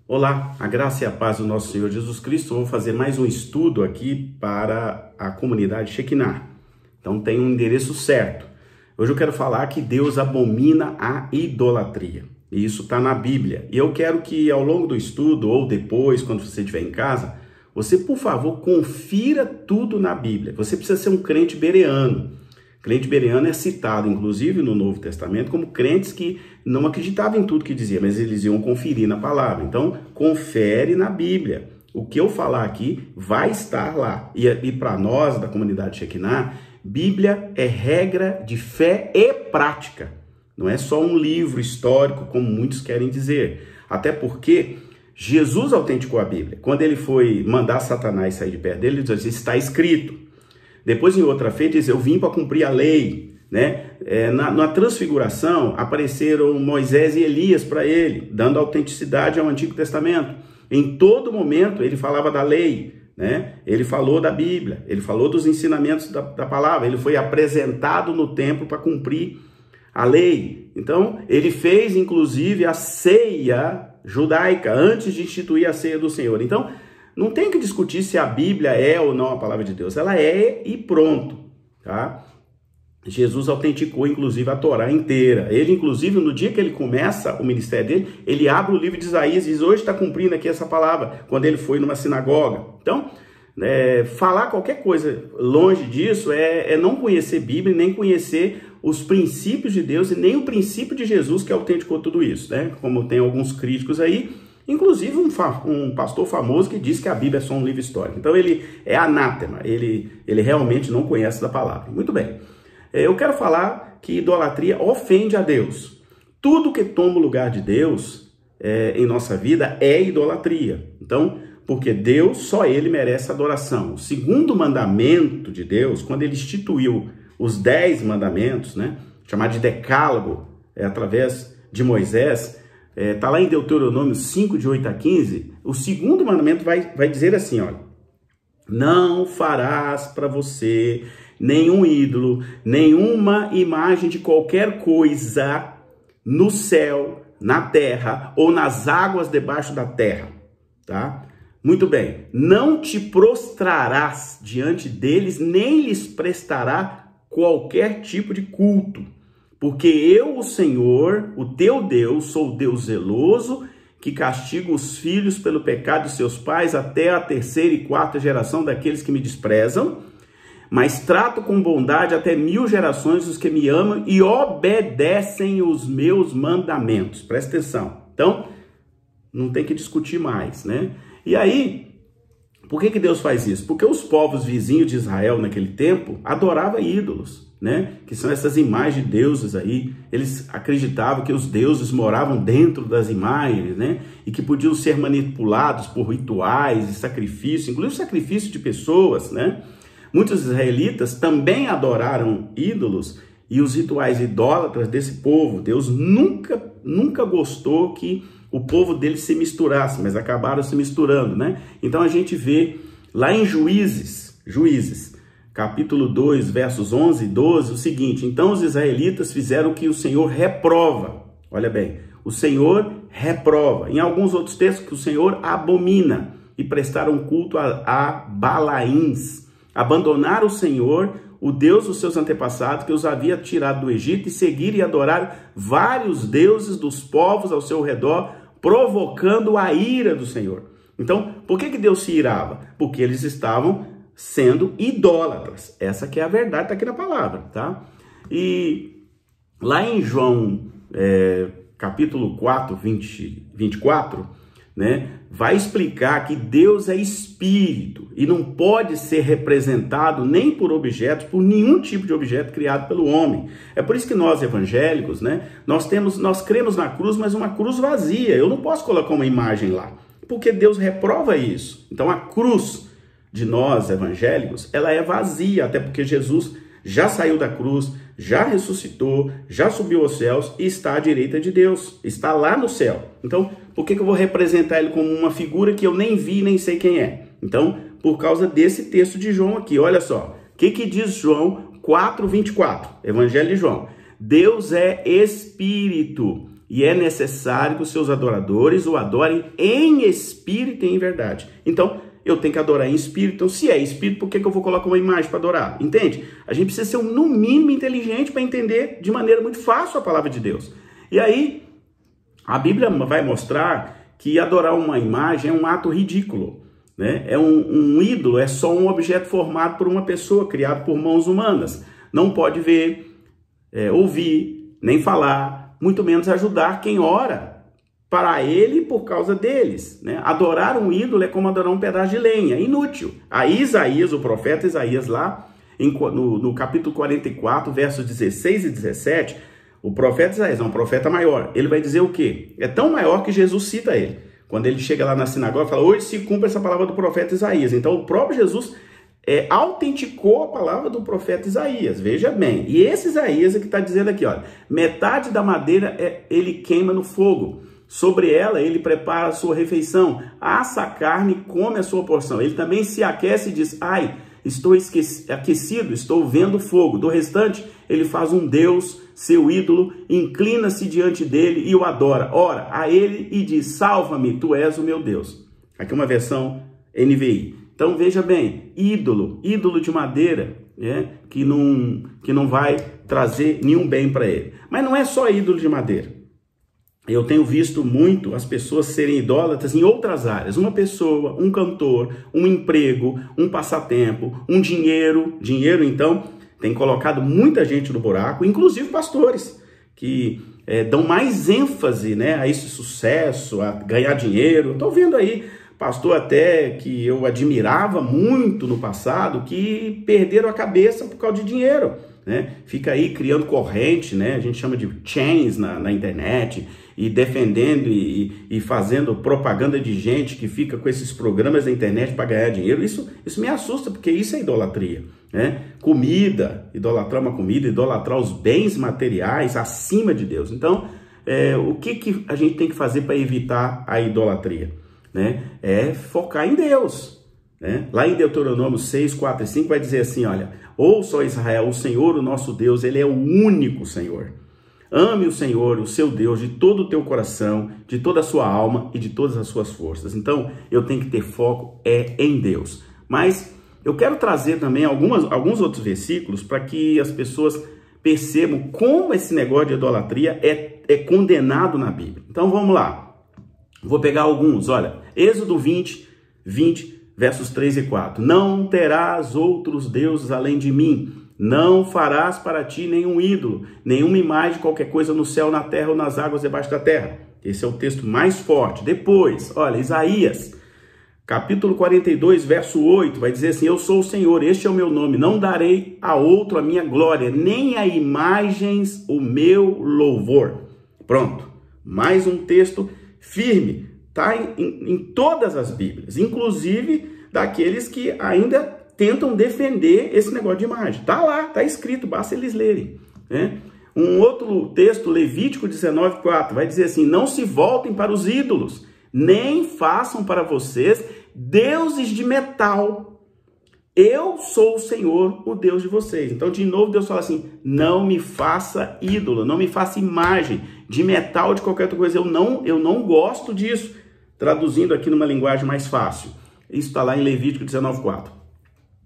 Olá, a graça e a paz do nosso Senhor Jesus Cristo. Vou fazer mais um estudo aqui para a comunidade Shekinah. Então tem um endereço certo. Hoje eu quero falar que Deus abomina a idolatria. E isso está na Bíblia. E eu quero que ao longo do estudo, ou depois, quando você estiver em casa, você, por favor, confira tudo na Bíblia. Você precisa ser um crente bereano. Crente bereano é citado, inclusive, no Novo Testamento, como crentes que não acreditavam em tudo que dizia, mas eles iam conferir na palavra. Então, confere na Bíblia. O que eu falar aqui vai estar lá. E para nós, da comunidade Shekinah, Bíblia é regra de fé e prática. Não é só um livro histórico, como muitos querem dizer. Até porque Jesus autenticou a Bíblia. Quando ele foi mandar Satanás sair de perto dele, ele disse: está escrito. Depois, em outra feita, diz: eu vim para cumprir a lei. Né? Na transfiguração, apareceram Moisés e Elias para ele, dando autenticidade ao Antigo Testamento. Em todo momento, ele falava da lei, né? Ele falou da Bíblia, ele falou dos ensinamentos da palavra, ele foi apresentado no templo para cumprir a lei. Então, ele fez, inclusive, a ceia judaica, antes de instituir a ceia do Senhor. Então, não tem que discutir se a Bíblia é ou não a palavra de Deus. Ela é e pronto, tá? Jesus autenticou, inclusive, a Torá inteira. Ele, inclusive, no dia que ele começa o ministério dele, ele abre o livro de Isaías e diz: hoje está cumprindo aqui essa palavra, quando ele foi numa sinagoga. Então, falar qualquer coisa longe disso é não conhecer Bíblia, nem conhecer os princípios de Deus e nem o princípio de Jesus que autenticou tudo isso, né? Como tem alguns críticos aí, inclusive um pastor famoso que diz que a Bíblia é só um livro histórico. Então ele é anátema, ele realmente não conhece da palavra. Muito bem, eu quero falar que idolatria ofende a Deus. Tudo que toma o lugar de Deus em nossa vida é idolatria. Então, porque Deus, só Ele merece adoração. O segundo mandamento de Deus, quando Ele instituiu os 10 mandamentos, né, chamado de decálogo, através de Moisés, está lá em Deuteronômio 5, de 8 a 15, o segundo mandamento vai dizer assim, olha: não farás para você nenhum ídolo, nenhuma imagem de qualquer coisa no céu, na terra ou nas águas debaixo da terra, tá? Muito bem, não te prostrarás diante deles, nem lhes prestará qualquer tipo de culto. Porque eu, o Senhor, o teu Deus, sou Deus zeloso, que castigo os filhos pelo pecado de seus pais até a 3ª e 4ª geração daqueles que me desprezam, mas trato com bondade até 1000 gerações os que me amam e obedecem os meus mandamentos. Presta atenção. Então, não tem que discutir mais, né? E aí, por que Deus faz isso? Porque os povos vizinhos de Israel naquele tempo adoravam ídolos, né? Que são essas imagens de deuses aí. Eles acreditavam que os deuses moravam dentro das imagens, né? E que podiam ser manipulados por rituais e sacrifícios, inclusive sacrifício de pessoas, né? Muitos israelitas também adoraram ídolos e os rituais idólatras desse povo. Deus nunca gostou que o povo dele se misturasse, mas acabaram se misturando, né? Então a gente vê lá em Juízes, capítulo 2, versos 11 e 12, o seguinte: então os israelitas fizeram o que o Senhor reprova. Olha bem, o Senhor reprova. Em alguns outros textos, que o Senhor abomina, e prestaram culto a Balaíns. Abandonaram o Senhor, o Deus dos seus antepassados, que os havia tirado do Egito, e seguiram e adoraram vários deuses dos povos ao seu redor, provocando a ira do Senhor. Então, por que Deus se irava? Porque eles estavam sendo idólatras. Essa que é a verdade, está aqui na palavra, tá? E lá em João, capítulo 4, 24, né, vai explicar que Deus é espírito e não pode ser representado nem por objetos, por nenhum tipo de objeto criado pelo homem. É por isso que nós evangélicos, né, nós cremos na cruz, mas uma cruz vazia. Eu não posso colocar uma imagem lá, porque Deus reprova isso. Então a cruz de nós evangélicos, ela é vazia, até porque Jesus já saiu da cruz, já ressuscitou, já subiu aos céus e está à direita de Deus, está lá no céu. Então, por que eu vou representar ele como uma figura que eu nem vi, nem sei quem é? Então, por causa desse texto de João aqui, olha só. O que diz João 4:24? Evangelho de João. Deus é espírito e é necessário que os seus adoradores o adorem em espírito e em verdade. Então, eu tenho que adorar em espírito. Então, se é espírito, por que eu vou colocar uma imagem para adorar? Entende? A gente precisa ser, no mínimo, inteligente para entender de maneira muito fácil a palavra de Deus. E aí, a Bíblia vai mostrar que adorar uma imagem é um ato ridículo, né? Um ídolo é só um objeto formado por uma pessoa, criado por mãos humanas. Não pode ver, ouvir, nem falar, muito menos ajudar quem ora para ele e por causa deles, né? Adorar um ídolo é como adorar um pedaço de lenha, inútil. Aí Isaías, o profeta Isaías lá, no capítulo 44, versos 16 e 17, o profeta Isaías é um profeta maior. Ele vai dizer o quê? É tão maior que Jesus cita ele. Quando ele chega lá na sinagoga, fala, hoje se cumpre essa palavra do profeta Isaías. Então o próprio Jesus autenticou a palavra do profeta Isaías, veja bem. E esse Isaías é que está dizendo aqui, olha, metade da madeira ele queima no fogo. Sobre ela ele prepara a sua refeição, assa a carne e come a sua porção. Ele também se aquece e diz, ai, estou aquecido, estou vendo fogo. Do restante, ele faz um Deus, seu ídolo, inclina-se diante dele e o adora. Ora a ele e diz, salva-me, tu és o meu Deus. Aqui uma versão NVI. Então veja bem, ídolo de madeira, que não vai trazer nenhum bem para ele. Mas não é só ídolo de madeira. Eu tenho visto muito as pessoas serem idólatras em outras áreas. Uma pessoa, um cantor, um emprego, um passatempo, um dinheiro. Dinheiro, então, tem colocado muita gente no buraco, inclusive pastores, que dão mais ênfase, né, a esse sucesso, a ganhar dinheiro. Estou vendo aí pastor até que eu admirava muito no passado, que perderam a cabeça por causa de dinheiro, né? Fica aí criando corrente, né? A gente chama de chains na internet, e defendendo e fazendo propaganda de gente que fica com esses programas na internet para ganhar dinheiro. Isso me assusta, porque isso é idolatria, né? Comida, idolatrar uma comida, idolatrar os bens materiais acima de Deus. Então, o que a gente tem que fazer para evitar a idolatria, né? É focar em Deus, né? Lá em Deuteronômio 6, 4 e 5 vai dizer assim, olha, ouça, ó Israel, o Senhor, o nosso Deus, ele é o único Senhor. Ame o Senhor, o seu Deus, de todo o teu coração, de toda a sua alma e de todas as suas forças. Então, eu tenho que ter foco em Deus. Mas eu quero trazer também alguns outros versículos para que as pessoas percebam como esse negócio de idolatria é condenado na Bíblia. Então, vamos lá. Vou pegar alguns. Olha, Êxodo 20, versos 3 e 4. Não terás outros deuses além de mim. Não farás para ti nenhum ídolo, nenhuma imagem, qualquer coisa no céu, na terra ou nas águas debaixo da terra. Esse é o texto mais forte. Depois, olha, Isaías, capítulo 42, verso 8, vai dizer assim, eu sou o Senhor, este é o meu nome, não darei a outro a minha glória, nem a imagens o meu louvor. Pronto, mais um texto firme, tá em todas as Bíblias, inclusive daqueles que ainda tentam defender esse negócio de imagem. Tá lá, tá escrito, basta eles lerem, né? Um outro texto, Levítico 19, 4, vai dizer assim, não se voltem para os ídolos, nem façam para vocês deuses de metal. Eu sou o Senhor, o Deus de vocês. Então, de novo, Deus fala assim, não me faça ídolo, não me faça imagem de metal, de qualquer outra coisa. Eu não gosto disso. Traduzindo aqui numa linguagem mais fácil. Isso está lá em Levítico 19, 4.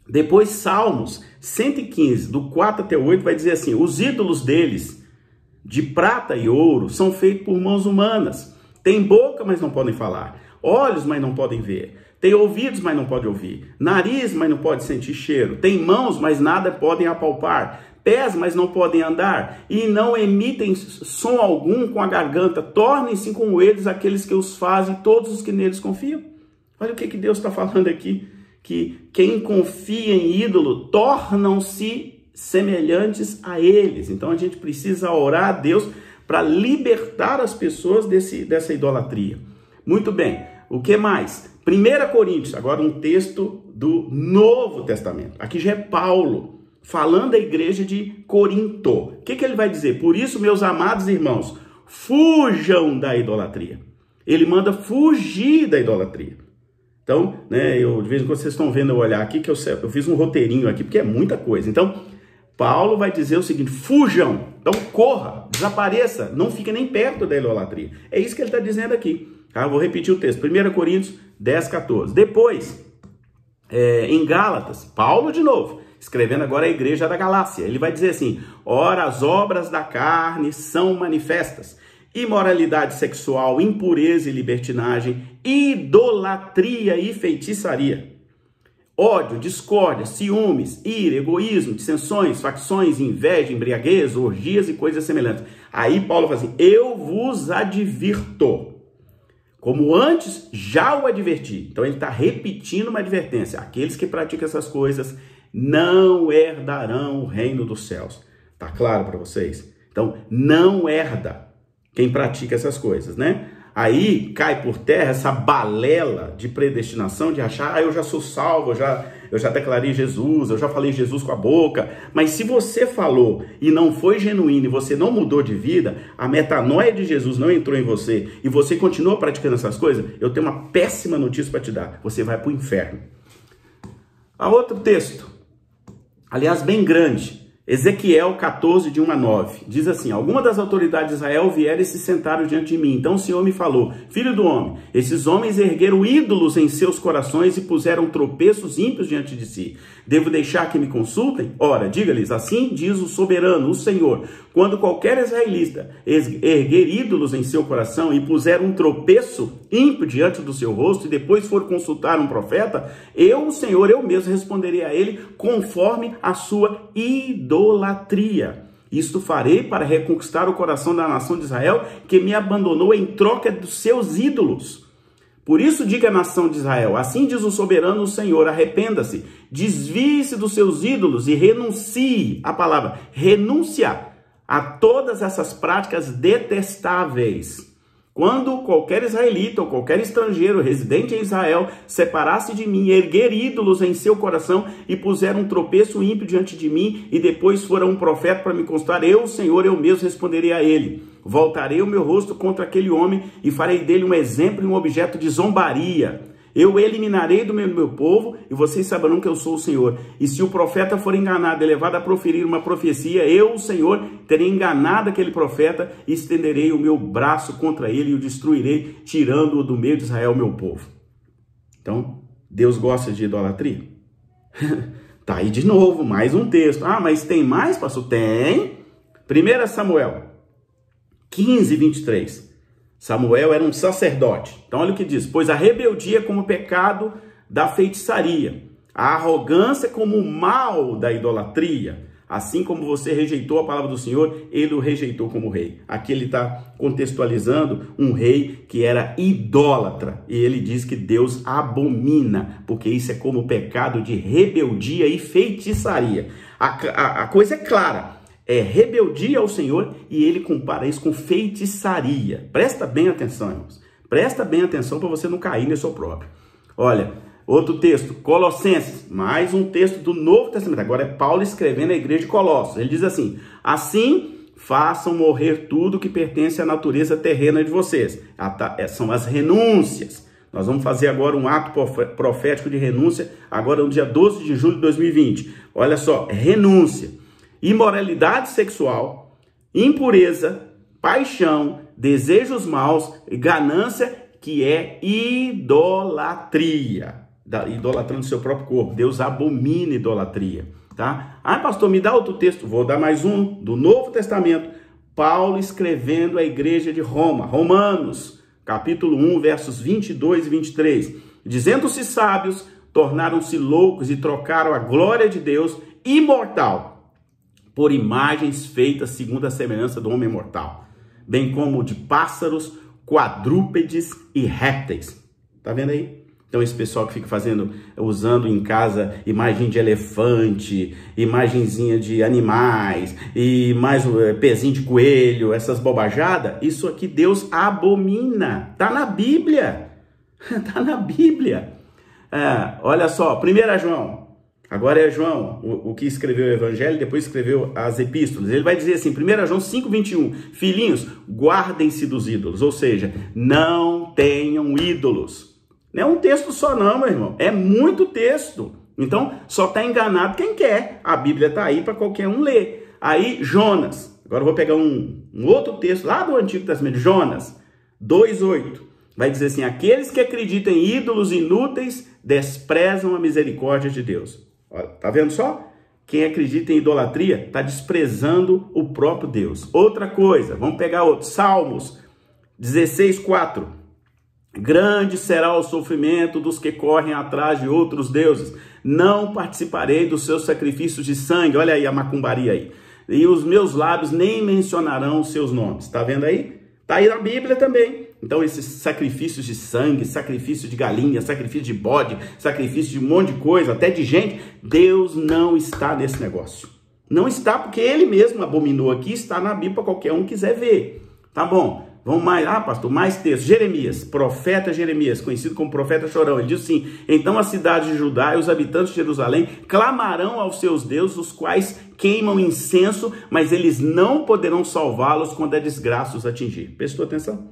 Depois, Salmos 115, do 4 até 8, vai dizer assim, os ídolos deles, de prata e ouro, são feitos por mãos humanas. Tem boca, mas não podem falar. Olhos, mas não podem ver. Tem ouvidos, mas não podem ouvir. Nariz, mas não pode sentir cheiro. Tem mãos, mas nada podem apalpar. Pés, mas não podem andar. E não emitem som algum com a garganta. Tornem-se como eles aqueles que os fazem, todos os que neles confiam. Olha o que Deus está falando aqui. Que quem confia em ídolo tornam-se semelhantes a eles. Então a gente precisa orar a Deus para libertar as pessoas dessa idolatria. Muito bem, o que mais? 1 Coríntios, agora um texto do Novo Testamento. Aqui já é Paulo, falando à igreja de Corinto. O que ele vai dizer? Por isso, meus amados irmãos, fujam da idolatria. Ele manda fugir da idolatria. Então, né, de vez em quando vocês estão vendo eu olhar aqui, que eu fiz um roteirinho aqui, porque é muita coisa. Então, Paulo vai dizer o seguinte, fujam Então corra, desapareça, não fique nem perto da idolatria. É isso que ele está dizendo aqui. Tá? Vou repetir o texto, 1 Coríntios 10, 14. Depois, em Gálatas, Paulo de novo, escrevendo agora a igreja da Galácia, ele vai dizer assim: ora, as obras da carne são manifestas: imoralidade sexual, impureza e libertinagem, idolatria e feitiçaria, ódio, discórdia, ciúmes, ira, egoísmo, dissensões, facções, inveja, embriaguez, orgias e coisas semelhantes. Aí Paulo fala assim: eu vos advirto, como antes já o adverti. Então ele está repetindo uma advertência: aqueles que praticam essas coisas não herdarão o reino dos céus. Tá claro para vocês? Então não herda quem pratica essas coisas, né? Aí cai por terra essa balela de predestinação, de achar: eu já sou salvo, eu já declarei Jesus, eu já falei Jesus com a boca. Mas se você falou e não foi genuíno, e você não mudou de vida, a metanoia de Jesus não entrou em você, e você continua praticando essas coisas, eu tenho uma péssima notícia para te dar: você vai para o inferno. A outro texto, aliás bem grande, Ezequiel 14, de 1 a 9, diz assim: algumas das autoridades de Israel vieram e se sentaram diante de mim. Então o Senhor me falou: filho do homem, esses homens ergueram ídolos em seus corações e puseram tropeços ímpios diante de si. Devo deixar que me consultem? Ora, diga-lhes: assim diz o soberano, o Senhor: quando qualquer israelita erguer ídolos em seu coração e puser um tropeço ímpio diante do seu rosto e depois for consultar um profeta, eu, o Senhor, eu mesmo responderei a ele conforme a sua idolatria. Isto farei para reconquistar o coração da nação de Israel, que me abandonou em troca dos seus ídolos. Por isso diga à nação de Israel: assim diz o soberano, o Senhor: arrependa-se, desvie-se dos seus ídolos e renuncie, a palavra renúncia, a todas essas práticas detestáveis. Quando qualquer israelita ou qualquer estrangeiro residente em Israel separasse de mim, erguer ídolos em seu coração e puser um tropeço ímpio diante de mim, e depois for um profeta para me consultar, eu, Senhor, eu mesmo responderei a ele. Voltarei o meu rosto contra aquele homem e farei dele um exemplo e um objeto de zombaria. Eu o eliminarei do meu povo e vocês saberão que eu sou o Senhor. E se o profeta for enganado e levado a proferir uma profecia, eu, o Senhor, terei enganado aquele profeta e estenderei o meu braço contra ele e o destruirei, tirando-o do meio de Israel, meu povo. Então, Deus gosta de idolatria? Tá aí de novo, mais um texto. Ah, mas tem mais, pastor? Tem. 1 Samuel 15, 23. Samuel era um sacerdote. Então olha o que diz: pois a rebeldia é como o pecado da feitiçaria, a arrogância como o mal da idolatria. Assim como você rejeitou a palavra do Senhor, ele o rejeitou como rei. Aqui ele está contextualizando um rei que era idólatra. E ele diz que Deus abomina, porque isso é como o pecado de rebeldia e feitiçaria. A coisa é clara. É rebeldia ao Senhor, e ele compara isso com feitiçaria. Presta bem atenção, irmãos. Presta bem atenção para você não cair nesse próprio. Olha, outro texto, Colossenses, mais um texto do Novo Testamento. Agora é Paulo escrevendo à igreja de Colossos. Ele diz assim: assim façam morrer tudo que pertence à natureza terrena de vocês. São as renúncias. Nós vamos fazer agora um ato profético de renúncia, agora no dia 12 de julho de 2020. Olha só, renúncia. Imoralidade sexual, impureza, paixão, desejos maus, ganância, que é idolatria. Idolatrando o seu próprio corpo. Deus abomina idolatria, tá? Ah, pastor, me dá outro texto. Vou dar mais um, do Novo Testamento. Paulo escrevendo à igreja de Roma. Romanos, capítulo 1, versos 22 e 23. Dizendo-se sábios, tornaram-se loucos e trocaram a glória de Deus imortal por imagens feitas segundo a semelhança do homem mortal, bem como de pássaros, quadrúpedes e répteis. Tá vendo aí? Então esse pessoal que fica usando em casa imagem de elefante, imagenzinha de animais, e mais pezinho de coelho, essas bobajadas, isso aqui Deus abomina. Tá na Bíblia. Tá na Bíblia. Olha só, 1 João. Agora é João, o que escreveu o Evangelho, depois escreveu as epístolas. Ele vai dizer assim, 1 João 5,21, filhinhos, guardem-se dos ídolos, ou seja, não tenham ídolos. Não é um texto só não, meu irmão, é muito texto. Então, só está enganado quem quer. A Bíblia está aí para qualquer um ler. Aí, Jonas, Agora eu vou pegar um outro texto lá do Antigo Testamento, Jonas 2:8. Vai dizer assim: aqueles que acreditam em ídolos inúteis desprezam a misericórdia de Deus. Olha, tá vendo só? Quem acredita em idolatria está desprezando o próprio Deus. Outra coisa, vamos pegar outro. Salmos 16:4. Grande será o sofrimento dos que correm atrás de outros deuses. Não participarei dos seus sacrifícios de sangue. Olha aí a macumbaria aí. E os meus lábios nem mencionarão os seus nomes. Está vendo aí? Está aí na Bíblia também. Então esses sacrifícios de sangue, sacrifício de galinha, sacrifício de bode, sacrifício de um monte de coisa, até de gente, Deus não está nesse negócio. Não está, porque ele mesmo abominou aqui, está na Bíblia para qualquer um quiser ver. Tá bom, vamos mais, pastor, mais texto. Jeremias, profeta Jeremias, conhecido como profeta chorão, ele diz assim: então a cidade de Judá e os habitantes de Jerusalém clamarão aos seus deuses, os quais queimam incenso, mas eles não poderão salvá-los quando a desgraça os atingir. Prestou atenção?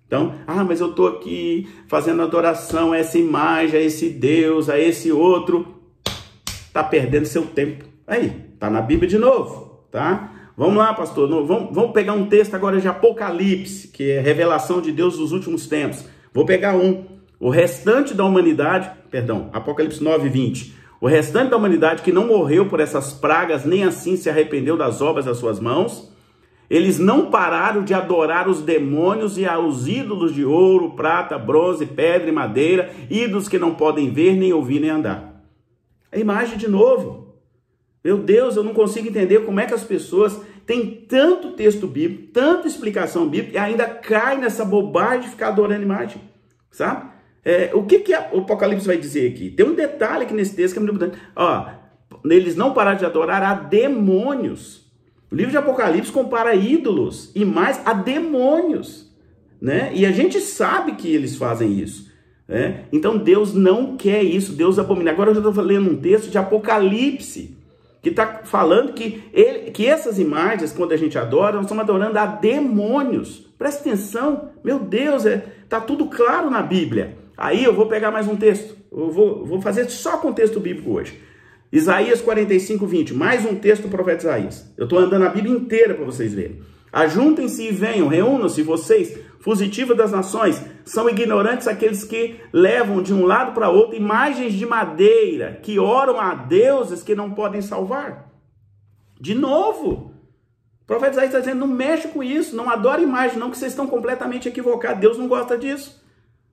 Então, mas eu estou aqui fazendo adoração a essa imagem, a esse Deus, a esse outro. Está perdendo seu tempo. Aí, está na Bíblia de novo, tá? Vamos lá, pastor. Vamos pegar um texto agora de Apocalipse, que é revelação de Deus dos últimos tempos. Vou pegar o restante da humanidade, Apocalipse 9:20. O restante da humanidade que não morreu por essas pragas, nem assim se arrependeu das obras das suas mãos. Eles não pararam de adorar os demônios e aos ídolos de ouro, prata, bronze, pedra e madeira, ídolos que não podem ver, nem ouvir, nem andar. A imagem de novo. Meu Deus, eu não consigo entender como é que as pessoas têm tanto texto bíblico, tanta explicação bíblica e ainda caem nessa bobagem de ficar adorando imagem, sabe? O que o Apocalipse vai dizer aqui? Tem um detalhe aqui nesse texto que é muito importante. Eles não pararam de adorar a demônios. O livro de Apocalipse compara ídolos e mais a demônios, né? E a gente sabe que eles fazem isso, né? Então Deus não quer isso, Deus abomina. Agora eu já estou lendo um texto de Apocalipse, que está falando que essas imagens, quando a gente adora, nós estamos adorando a demônios. Presta atenção, meu Deus, está tudo claro na Bíblia. Aí eu vou pegar mais um texto, eu vou fazer só com o texto bíblico hoje. Isaías 45:20, mais um texto do profeta Isaías. Eu estou andando a Bíblia inteira para vocês verem. Ajuntem-se e venham, reúnam-se vocês, fugitivos das nações. São ignorantes aqueles que levam de um lado para outro imagens de madeira, que oram a deuses que não podem salvar. De novo, o profeta Isaías está dizendo: não mexe com isso, não adora imagem, não, que vocês estão completamente equivocados. Deus não gosta disso.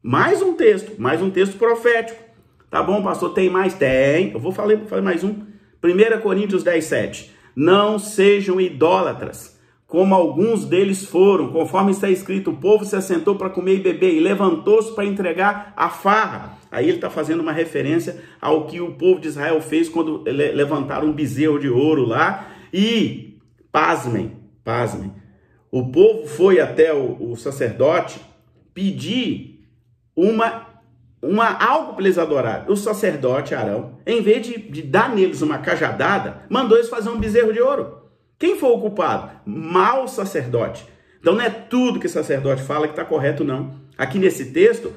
Mais um texto profético. Tá bom, pastor, tem mais? Tem. Eu vou falar mais um. 1 Coríntios 10:7. Não sejam idólatras, como alguns deles foram, conforme está escrito: o povo se assentou para comer e beber e levantou-se para entregar a farra. Aí ele está fazendo uma referência ao que o povo de Israel fez quando levantaram um bezerro de ouro lá. E, pasmem, o povo foi até o sacerdote pedir algo para eles adorarem. O sacerdote Arão, em vez de dar neles uma cajadada, mandou eles fazer um bezerro de ouro. Quem foi o culpado? Mau sacerdote. Então não é tudo que o sacerdote fala que está correto, não. Aqui nesse texto,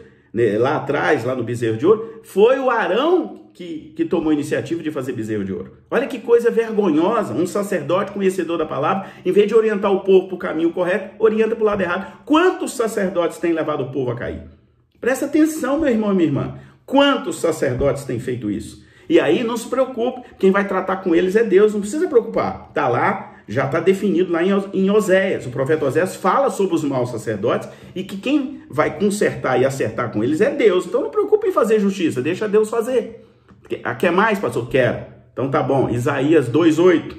lá atrás, lá no bezerro de ouro, foi o Arão que tomou a iniciativa de fazer bezerro de ouro. Olha que coisa vergonhosa. Um sacerdote conhecedor da palavra, em vez de orientar o povo para o caminho correto, orienta para o lado errado. Quantos sacerdotes têm levado o povo a cair? Presta atenção, meu irmão e minha irmã. Quantos sacerdotes têm feito isso? E aí não se preocupe, quem vai tratar com eles é Deus, não precisa preocupar. Está lá, já está definido lá em Oséias. O profeta Oséias fala sobre os maus sacerdotes e que quem vai consertar e acertar com eles é Deus. Então não preocupe em fazer justiça, deixa Deus fazer. Quer mais, pastor? Quero. Então tá bom. Isaías 2:8.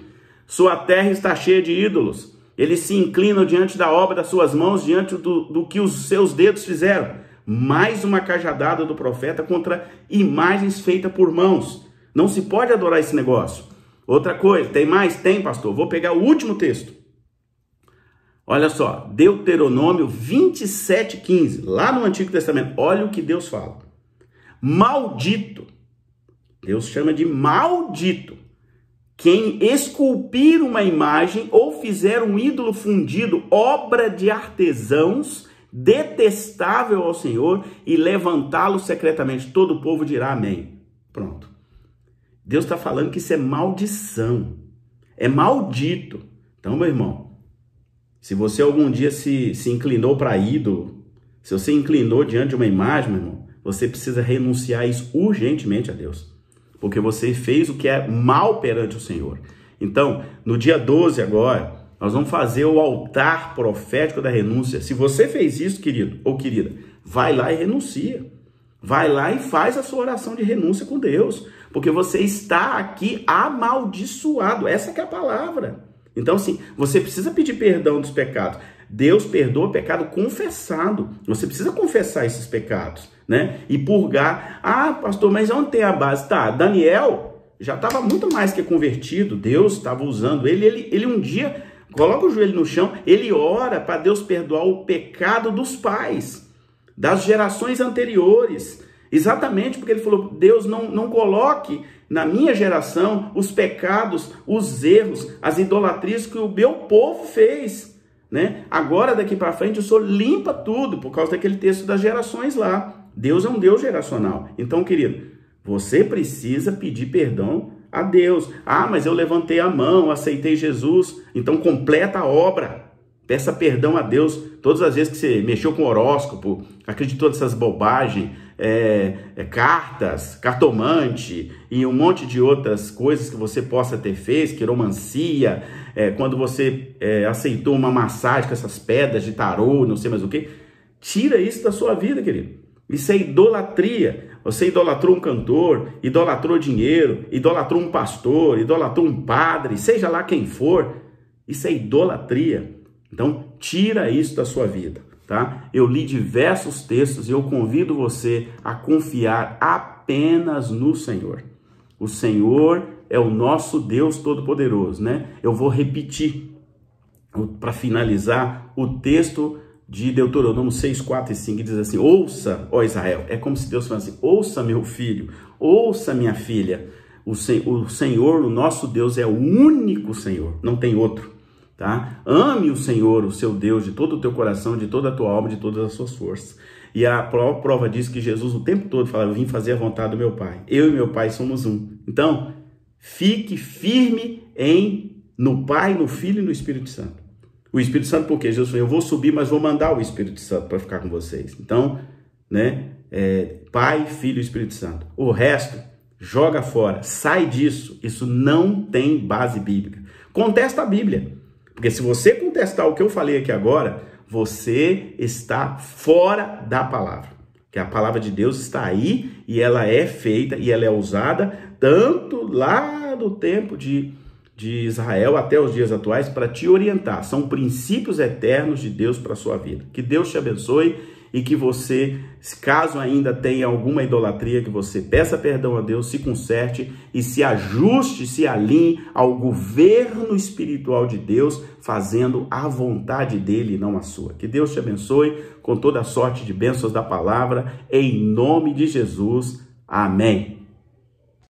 Sua terra está cheia de ídolos. Eles se inclinam diante da obra das suas mãos, diante do que os seus dedos fizeram. Mais uma cajadada do profeta contra imagens feitas por mãos. Não se pode adorar esse negócio. Outra coisa, tem mais? Tem, pastor. Vou pegar o último texto. Olha só, Deuteronômio 27:15, lá no Antigo Testamento. Olha o que Deus fala. Maldito, Deus chama de maldito, quem esculpir uma imagem ou fizer um ídolo fundido, obra de artesãos, detestável ao Senhor, e levantá-lo secretamente. Todo o povo dirá amém. Pronto. Deus está falando que isso é maldição. É maldito. Então, meu irmão, Se você algum dia se inclinou para ídolo, se você inclinou diante de uma imagem, meu irmão, você precisa renunciar isso urgentemente a Deus. Porque você fez o que é mal perante o Senhor. Então, no dia 12 agora, nós vamos fazer o altar profético da renúncia. Se você fez isso, querido ou querida, vai lá e renuncia. Vai lá e faz a sua oração de renúncia com Deus. Porque você está aqui amaldiçoado. Essa que é a palavra. Então, assim, você precisa pedir perdão dos pecados. Deus perdoa o pecado confessado. Você precisa confessar esses pecados, né? E purgar. Ah, pastor, mas onde tem a base? Tá, Daniel já estava muito mais que convertido. Deus estava usando ele um dia coloca o joelho no chão, ele ora para Deus perdoar o pecado dos pais, das gerações anteriores. Exatamente porque ele falou, Deus não coloque na minha geração os pecados, os erros, as idolatrias que o meu povo fez, né? Agora, daqui para frente, o Senhor limpa tudo, por causa daquele texto das gerações lá. Deus é um Deus geracional. Então, querido, você precisa pedir perdão a Deus. Ah, mas eu levantei a mão, aceitei Jesus. Então, completa a obra. Peça perdão a Deus todas as vezes que você mexeu com horóscopo, acreditou nessas bobagens, cartas, cartomante e um monte de outras coisas que você possa ter feito, quiromancia, quando você aceitou uma massagem com essas pedras de tarô, não sei mais o que. Tira isso da sua vida, querido. Isso é idolatria. Você idolatrou um cantor, idolatrou dinheiro, idolatrou um pastor, idolatrou um padre, seja lá quem for. Isso é idolatria. Então, tira isso da sua vida, tá? Eu li diversos textos e eu convido você a confiar apenas no Senhor. O Senhor é o nosso Deus Todo-Poderoso, né? Eu vou repetir, para finalizar, o texto de Deuteronômio 6, 4 e 5, que diz assim, ouça, ó Israel, é como se Deus falasse assim, ouça meu filho, ouça minha filha, o Senhor, o nosso Deus é o único Senhor, não tem outro. Tá? Ame o Senhor, o seu Deus, de todo o teu coração, de toda a tua alma, de todas as suas forças. E a prova diz que Jesus o tempo todo fala, eu vim fazer a vontade do meu Pai. Eu e meu Pai somos um. Então, fique firme no Pai, no Filho e no Espírito Santo. O Espírito Santo, porque Jesus falou, eu vou subir, mas vou mandar o Espírito Santo para ficar com vocês. Então, né, Pai, Filho e Espírito Santo. O resto, joga fora, sai disso. Isso não tem base bíblica. Contesta a Bíblia. Porque se você contestar o que eu falei aqui agora, você está fora da palavra. Que a palavra de Deus está aí e ela é feita e ela é usada tanto lá do tempo de Israel até os dias atuais para te orientar. São princípios eternos de Deus para a sua vida. Que Deus te abençoe e que você, caso ainda tenha alguma idolatria, que você peça perdão a Deus, se conserte e se ajuste, se alinhe ao governo espiritual de Deus, fazendo a vontade dele e não a sua. Que Deus te abençoe com toda a sorte de bênçãos da palavra, em nome de Jesus. Amém.